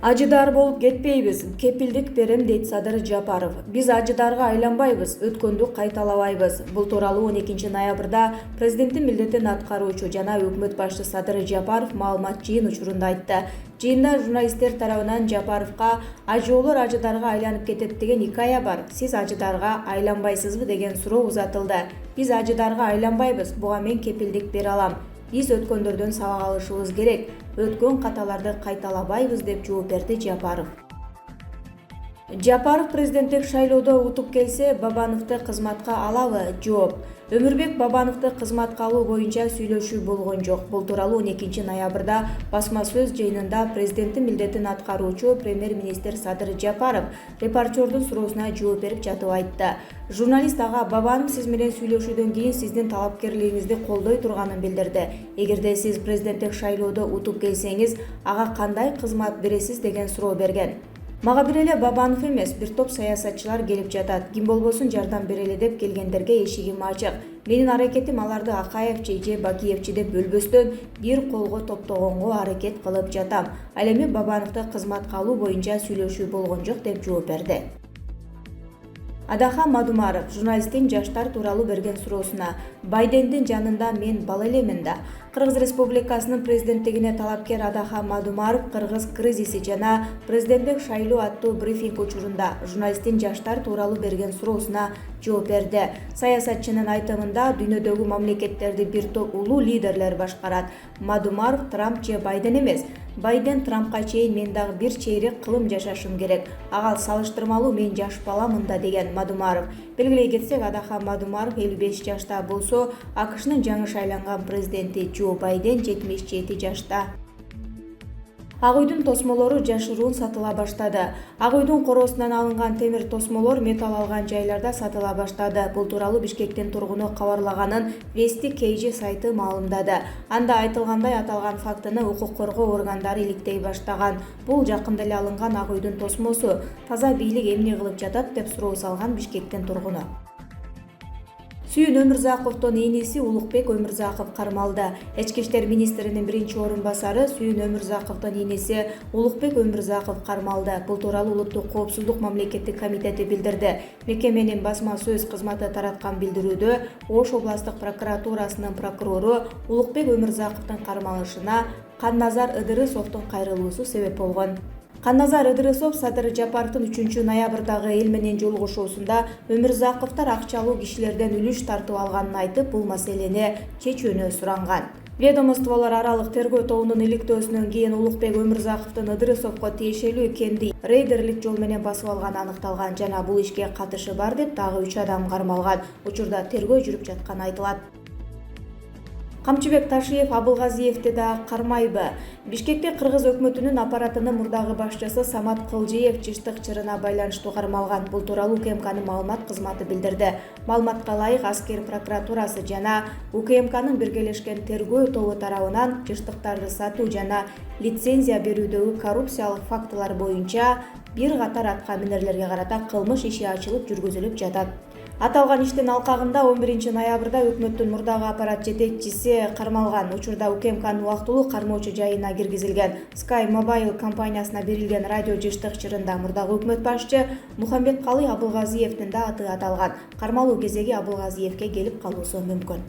Ажыдар болуп кетпейбиз, кепилдик берем дейт Садыр Жапаров. Биз ажыдарга айланбайбыз, өткөндү кайталабайбыз. Бул тууралуу 12 ноябрда президенттин милдетин аткаруучу жана өкмөт башчы Садыр Жапаров маалымат жыйын учурунда айтты. Жыйында журналисттер тарабынан Жапаровго ажоолор ажыдарга айланып кетет деген икая бар. Сиз ажыдарга айланбайсызбы деген суроо узатылды. Биз ажыдарга айланбайбыз, буга мен кепилдик бере алам. Биз өткөндөрдөн сабак алышыбыз керек, өткөн каталарды кайталабайбыз деп жооп берди Жапаров. Жапаров президенттик шайлоодо утуп келсе, Бабановду кызматка алабы? Жооп. Өмүрбек Бабановду кызматка алуу боюнча сүйлөшүү болгон жок. Бул тууралуу 12 ноябрда басма сөз жыйынында президенттин милдетин аткаруучу премьер-министр Садыр Жапаров репортердун суроосуна жооп берип жатып айтты. Журналист ага Бабанов сиз менен сүйлөшүүдөн кийин сиздин талапкерлигиңизди колдой турганын билдирди. Эгерде сиз президенттик шайлоодо утуп келсеңиз, ага кандай кызмат бересиз деген суроо берген. Мага бир эле Бабанов эмес, бир топ саясатчылар келип жатат. Ким болбосун жардам берели деп келгендерге эшигим ачык. Менин аракетим аларды Акаевчи же Бакиевчи деп бөлбөстөн бир колго топтогонго аракет кылып жатам. Ал эми Бабановду кызматка алуу боюнча сүйлөшүү болгон жок деп жооп берди. Адахан Мадумаров журналисттин жаштар тууралуу берген суроосуна Байдендин жанында мен бала элемин да. Кыргыз Республикасынын президенттигине талапкер Адахан Мадумаров кыргыз кризиси жана президенттик шайлоо аттуу брифинг учурунда журналисттин жаштар тууралуу берген суроосуна жооп берди. Саясатчынын айтымында дүйнөдөгү мамлекеттерди бир топ улуу лидерлер башкарат. Мадумаров Трамп же Байден эмес. Байден Трампка чейин мен дагы бир чейрек кылым жашашым керек. Ага салыштырмалуу мен жаш баламын да деген Мадумаров. Белгилей кетсек, Адахан Мадумаров 55 жашта болсо, АКШнын жаңы шайланган президенти Джо Байден 77 жашта. Ак үйдүн тосмолору жашыруун сатыла баштады. Ак үйдүн короосунан алынган темир тосмолор металл алган жайларда сатыла баштады. Бул тууралуу Бишкектин тургуну кабарлаганын Вести KG сайты маалымдады. Анда айтылгандай, аталган фактыны укук коргоо органдары иликтей баштаган. Бул жакында эле алынган ак үйдүн тосмосу. Таза бийлик эмне кылып жатат деп суроо салган Бишкектин тургуну. Сүйүн Өмүрзаковдун ээниси Улукбек Өмүрзаков кармалды. Ички иштер министринин биринчи орун басары Сүйүн Өмүрзаковдун ээниси Улукбек Өмүрзаков кармалды. Бул тууралуу Улуттук коопсуздук мамлекеттик комитети билдирди. Мекеменин басма сөз кызматы тараткан билдирүүдө Ош областык прокуратурасынын прокурору Улукбек Өмүрзаковдун кармалышына Канназар Ыдырысовдун кайрылуусу себеп болгон. Канназар Ыдырысов Садыр Жапаровдун 3 ноябрдагы эл менен жолугушуусунда Өмүрзаковдор акчалуу кишилерден үлүш тартып алганын айтып, бул маселени чечүүнү суранган. Ведомстволор аралык тергөө тобунун иликтөөсүнөн кийин Улукбек Өмүрзаковдун Ыдырысовго тиешелүү кенди рейдерлик жол менен басып алганы аныкталган жана бул ишке катышы бар деп дагы 3 адам кармалган. Учурда тергөө жүрүп жатканы айтылат. Камчыбек Ташиев Абылгазиевди да кармайбы? Бишкекте кыргыз өкмөтүнүн аппаратынын мурдагы башчысы Самат Кылжиев жыштык чырына байланыштуу кармалган. Бул тууралуу УКМКнын маалымат кызматы билдирди. Маалыматка ылайык, аскер прокуратурасы жана УКМКнын биргелешкен тергөө тобу тарабынан жыштыктарды сатуу жана лицензия берүүдөгү коррупциялык фактылар боюнча бир катар атка минерлерге карата кылмыш иши ачылып жүргүзүлүп жатат. Аталган иштин алкагында 11 ноябрда өкмөттүн мурдагы аппарат жетекчиси кармалган. Учурда УКМКнын убактылуу кармоочу жайына киргизилген. Sky Mobile компаниясына берилген радио жыштык чырында мурдагы өкмөт башчы Мухамбеткалый Абылгазиевдин да аты аталган. Кармалуу кезеги Абылгазиевге келип калуусу мүмкүн.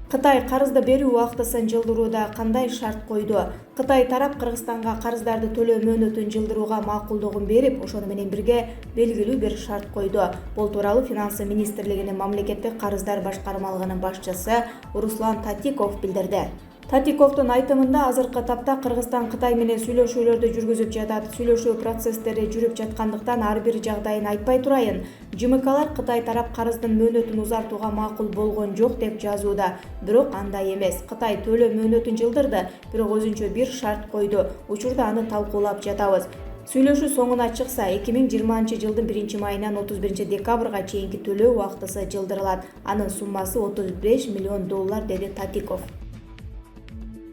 Кытай карызды берүү убактысын жылдырууда кандай шарт койду? Кытай тарап Кыргызстанга карыздарды төлөө мөөнөтүн жылдырууга макулдугун берип, ошону менен бирге белгилүү бир шарт койду. Бул тууралуу Финансы министрлигинин мамлекеттик карыздар башкармалыгынын башчысы Руслан Татиков билдирди. Татиковдун айтымында азыркы тапта Кыргызстан Кытай менен сүйлөшүүлөрдү жүргүзүп жатат. Сүйлөшүү процесстери жүрүп жаткандыктан ар бир жагдайын айтпай турайын. ЖМКлар Кытай тарап карыздын мөөнөтүн узартууга макул болгон жок деп жазууда. Бирок андай эмес. Кытай төлөө мөөнөтүн жылдырды, бирок өзүнчө бир шарт койду. Учурда аны талкуулап жатабыз. Сүйлөшүү соңуна чыкса, 2020 жылдын 1 майынан 31 декабрга чейинки төлөө убактысы жылдырылат. Анын суммасы $35 миллион, деди Татиков.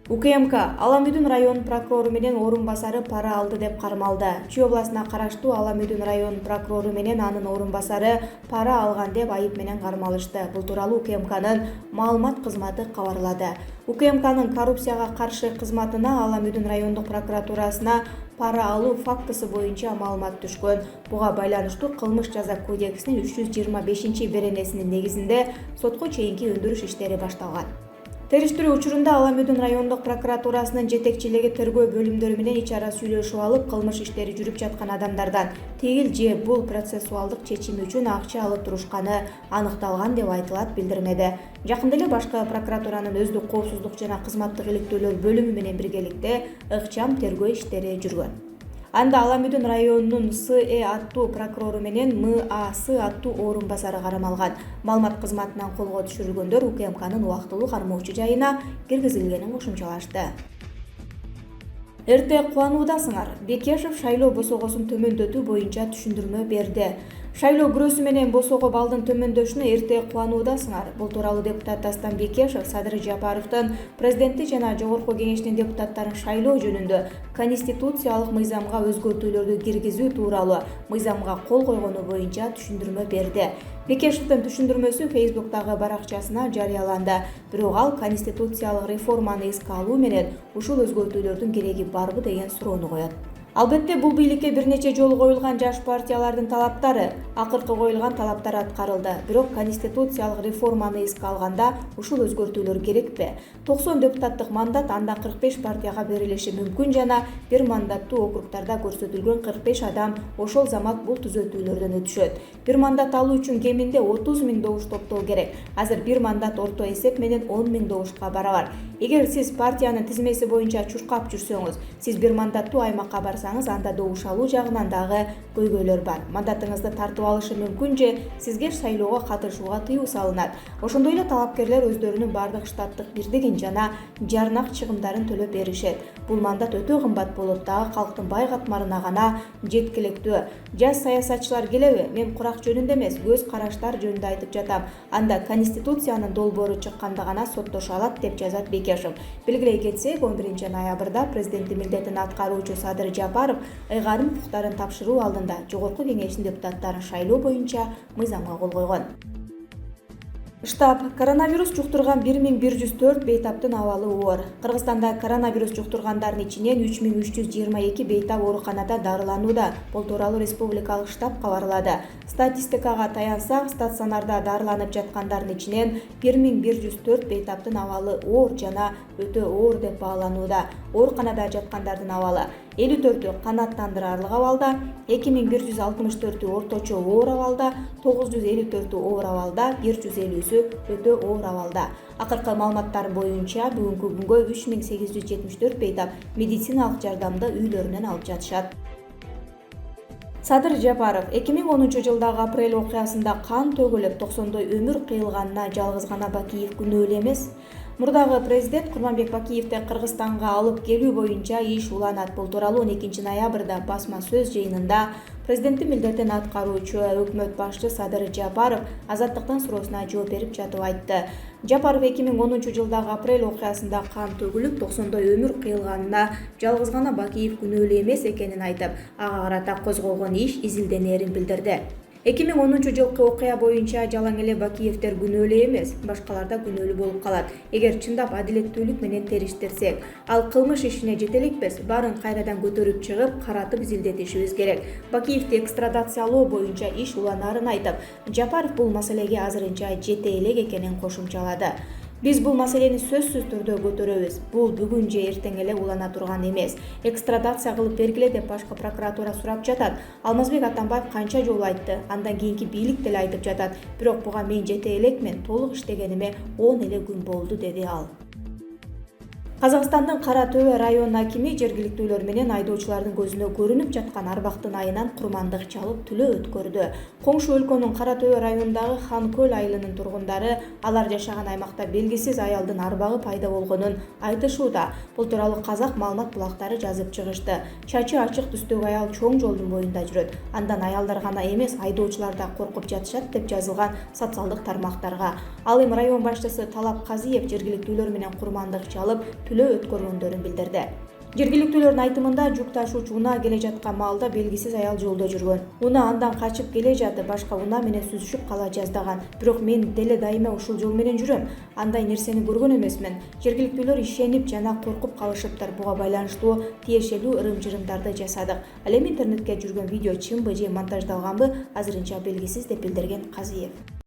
УКМК Аламүдүн районунун прокурору менен орун басары пара алды деп кармалды. Чүй областына караштуу Аламүдүн районунун прокурору менен анын орун басары пара алган деп айып менен кармалышты. Бул тууралуу УКМКнын маалымат кызматы кабарлады. УКМКнын коррупцияга каршы кызматына Аламүдүн райондук прокуратурасына пара алуу фактысы боюнча маалымат түшкөн. Буга байланыштуу кылмыш жаза кодексинин 325-беренесинин негизинде сотко чейинки өндүрүш иштери башталган. Териштирүү учурунда Аламүдүн райондук прокуратурасынын жетекчилиги тергөө бөлүмдөрү менен ич ара сүйлөшүп алып, кылмыш иштери жүрүп жаткан адамдардан тигил же бул процессуалдык чечими үчүн акча алып турушканы аныкталган деп айтылат билдирмеде. Жакында эле башкы прокуратуранын өздүк коопсуздук жана кызматтык иликтөөлөр бөлүмү менен биргеликте ыкчам тергөө иштери жүргөн. Анда Аламүдүн районунун СЭ аттуу прокурору менен МАС аттуу орун басары карамалган. Маалымат кызматынан колго түшүрүлгөндөр УКМКнын убактылуу кармоочу жайына киргизилгенин кошумчалашты. Эрте кубануудасыңар. Бекешев шайлоо босогосун төмөндөтүү боюнча түшүндүрмө берди. Шайлоо күрөсү менен босого балдын төмөндөшүнө эрте кубануудасыңар. Бул тууралуу депутат Дастан Бекешев Садыр Жапаровдун президенти жана жогорку кеңештин депутаттарын шайлоо жөнүндө конституциялык мыйзамга өзгөртүүлөрдү киргизүү тууралуу мыйзамга кол койгону боюнча түшүндүрмө берди. Бекешевдин түшүндүрмөсү Facebook'тагы баракчасына жарыяланды. Бирок ал конституциялык реформаны эске алуу менен ушул өзгөртүүлөрдүн кереги барбы деген суроону коет. Албетте, бул бийликке бир нече жолу коюлган жаш партиялардын талаптары, акыркы коюлган талаптар аткарылды. Бирок конституциялык реформаны эске алганда ушул өзгөртүүлөр керекпи? 90 депутаттык мандат анда 45 партияга берилиши мүмкүн жана бир мандаттуу округдарда көрсөтүлгөн 45 адам ошол замат бул түзөтүүлөрдөн өтүшөт. Бир мандат алуу үчүн кеминде 30 000 добуш топтоо керек. Азыр бир мандат орто эсеп менен 10 000 добушка барабар. Эгер сиз партиянын тизмеси боюнча чуркап жүрсөңүз, сиз бир мандаттуу аймакка барсаңыз, анда добуш алуу жагынан дагы көйгөйлөр бар. Мандатыңызды тартып алышы мүмкүн же сизге шайлоого катышууга тыюу салынат. Ошондой эле талапкерлер өздөрүнүн бардык штаттык бирдигин жана жарнак чыгымдарын төлөп беришет. Бул мандат өтө кымбат болот, дагы калктын бай катмарына гана жеткиликтүү. Жас саясатчылар келеби? Мен курак жөнүндө эмес, көз караштар жөнүндө айтып жатам. Анда конституциянын долбоору чыкканда гана соттошо алат, деп жазат Бекешев. Белгилей кетсек, 11 ноябрда президенттин милдетин аткаруучу Садыр Жапаров ыйгарым укуктарын тапшыруу алдында жогорку кеңештин депутаттарын шайлоо боюнча мыйзамга кол койгон. Штаб коронавирус жуктурган 1104 бейтаптын абалы оор. Кыргызстанда коронавирус жуктургандардын ичинен 3322 бейтап ооруканада дарыланууда. Бул тууралуу республикалык штаб кабарлады. Статистикага таянсак, стационарда дарыланып жаткандардын ичинен 1104 бейтаптын абалы оор жана өтө оор деп бааланууда. Ооруканада жаткандардын абалы 54-ü канааттандырарлык абалда, 2164-ü орточо оор абалда, 954-ü оор абалда, 150-сү өтө оор абалда. Акыркы маалыматтар боюнча бүгүнкү күнгө 3874 бейтап медициналык жардамды үйлөрүнөн алып жатышат. Садыр Жапаров 2010 жылдагы апрель окуясында кан төгүлүп 90-дой өмүр кыйылганына жалгыз гана Бакиев күнөөлүү эмес. Мурдагы президент Курманбек Бакиевди Кыргызстанга алып келүү боюнча иш уланат. Бул тууралуу 12 ноябрда басма сөз жыйынында президенттин милдетин аткаруучу өкмөт башчы Садыр Жапаров азаттыктын суроосуна жооп берип жатып айтты. Жапаров 2010 жылдагы апрель окуясында кан төгүлүп 90-дой өмүр кыйылганына жалгыз гана Бакиев күнөөлүү эмес экенин айтып, ага карата козголгон иш изилденерин билдирди. 2010 жылкы окуя боюнча жалаң эле Бакиевдер күнөөлүү эмес, башкалар да күнөөлүү болуп калат. Эгер чындап адилеттүүлүк менен териштирсек, ал кылмыш ишине жете элекпиз, баарын кайрадан көтөрүп чыгып, каратып изилдетишибиз керек. Бакиевди экстрадациялоо боюнча иш уланарын айтып, Жапаров бул маселеге азырынча жете элек экенин кошумчалады. Биз бул маселени сөзсүз түрдө көтөрөбүз. Бул бүгүн же эртең эле улана турган эмес. Экстрадация кылып бергиле деп башкы прокуратура сурап жатат. Алмазбек Атамбаев канча жолу айтты, андан кийинки бийлик деле айтып жатат. Бирок буга мен жете элекмин, толук иштегениме 10 эле күн болду, деди ал. Казакстандын Кара Төбө районунун акими жергиликтүүлөр менен айдоочулардын көзүнө көрүнүп жаткан арбактын айынан курмандык чалып түлөө өткөрдү. Коңшу өлкөнүн Кара Төбө районундагы Хан Көл айылынын тургундары алар жашаган аймакта белгисиз аялдын арбагы пайда болгонун айтышууда. Бул тууралуу казак маалымат булактары жазып чыгышты. Чачы ачык түстөгү аял чоң жолдун боюнда жүрөт. Андан аялдар гана эмес, айдоочулар да коркуп жатышат деп жазылган социалдык тармактарга. Ал эми район башчысы Талап Казиев жергиликтүүлөр менен курмандык чалып түлөө өткөргөндөрүн билдирди. Жергиликтүүлөрдүн айтымында жүк ташуучу унаа келе жаткан маалда белгисиз аял жолдо жүргөн. Унаа андан качып келе жатып башка унаа менен сүзүшүп кала жаздаган. Бирок мен деле дайыма ушул жол менен жүрөм. Андай нерсени көргөн эмесмин. Жергиликтүүлөр ишенип жана коркуп калышыптыр. Буга байланыштуу тиешелүү ырым-жырымдарды жасадык. Ал эми интернетке жүргөн видео чынбы же монтаждалганбы азырынча белгисиз деп билдирген Казиев.